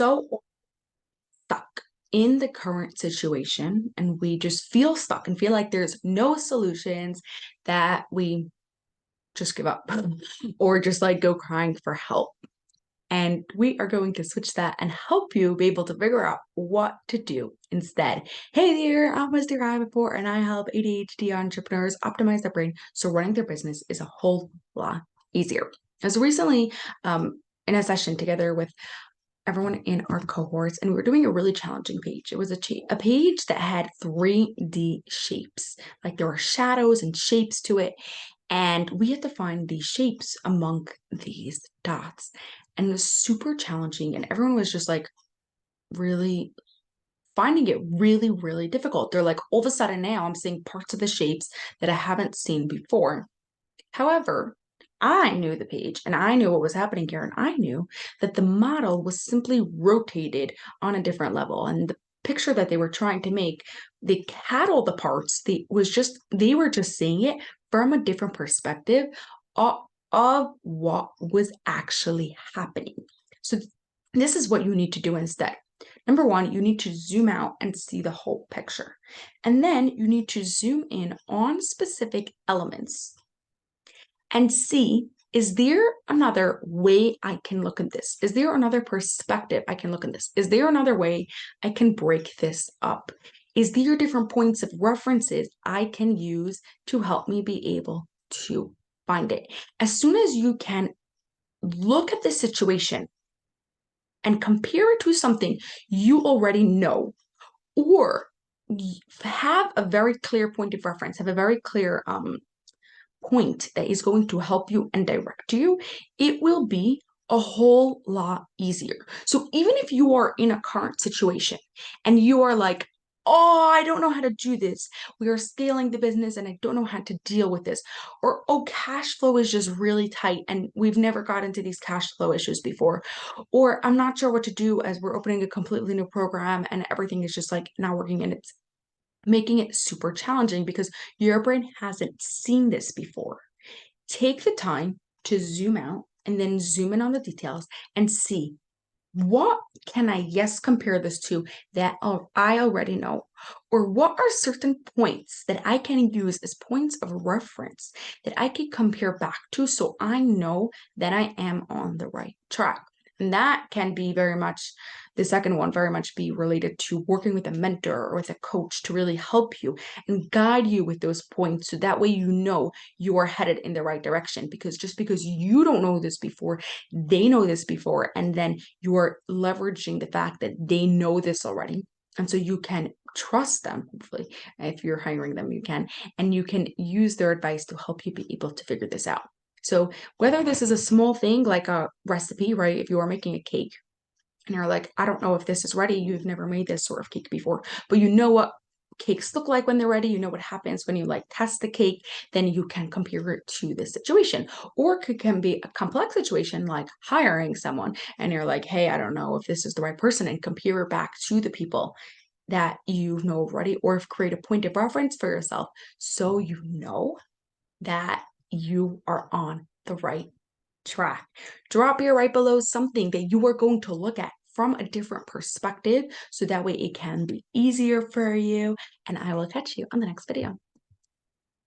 so stuck in the current situation and we just feel stuck and feel like there's no solutions that we just give up or just like go crying for help. And we are going to switch that and help you be able to figure out what to do instead. Hey there, I'm Ms. Before, and I help ADHD entrepreneurs optimize their brain so running their business is a whole lot easier. As recently, in a session together with everyone in our cohorts, and we were doing a really challenging page. It was a page that had 3D shapes, like there were shadows and shapes to it, and we had to find these shapes among these dots. And it was super challenging, and everyone was just like really finding it really, really difficult. They're like, all of a sudden now I'm seeing parts of the shapes that I haven't seen before. However, I knew the page and I knew what was happening here, and I knew that the model was simply rotated on a different level. And the picture that they were trying to make, they had all the parts. They were just seeing it from a different perspective of, of what was actually happening. So this is what you need to do instead. Number one, you need to zoom out and see the whole picture. And then you need to zoom in on specific elements and see, is there another way I can look at this? Is there another perspective I can look at this? Is there another way I can break this up? Is there different points of references I can use to help me be able to find it? As soon as you can look at the situation and compare it to something you already know, or have a very clear point of reference, have a very clear point that is going to help you and direct you, it will be a whole lot easier. So even if you are in a current situation and you are like, oh, I don't know how to do this. We are scaling the business and I don't know how to deal with this. Or, oh, cash flow is just really tight and we've never got into these cash flow issues before. Or I'm not sure what to do as we're opening a completely new program and everything is just like not working and it's making it super challenging because your brain hasn't seen this before. Take the time to zoom out and then zoom in on the details and see, what can I compare this to that I already know? Or what are certain points that I can use as points of reference that I can compare back to so I know that I am on the right track? And that can be very much the second one, very much be related to working with a mentor or with a coach to really help you and guide you with those points. So that way, you know you are headed in the right direction, because just because you don't know this before, they know this before. And then you are leveraging the fact that they know this already. And so you can trust them, hopefully. If you're hiring them, you can, and you can use their advice to help you be able to figure this out. So whether this is a small thing like a recipe, right? If you are making a cake and you're like, I don't know if this is ready, you've never made this sort of cake before, but you know what cakes look like when they're ready, you know what happens when you like test the cake, then you can compare it to this situation. Or it can be a complex situation like hiring someone and you're like, hey, I don't know if this is the right person, and compare it back to the people that you know already, or if create a point of reference for yourself so you know that you are on the right track. Drop your right below something that you are going to look at from a different perspective so that way it can be easier for you. And I will catch you on the next video.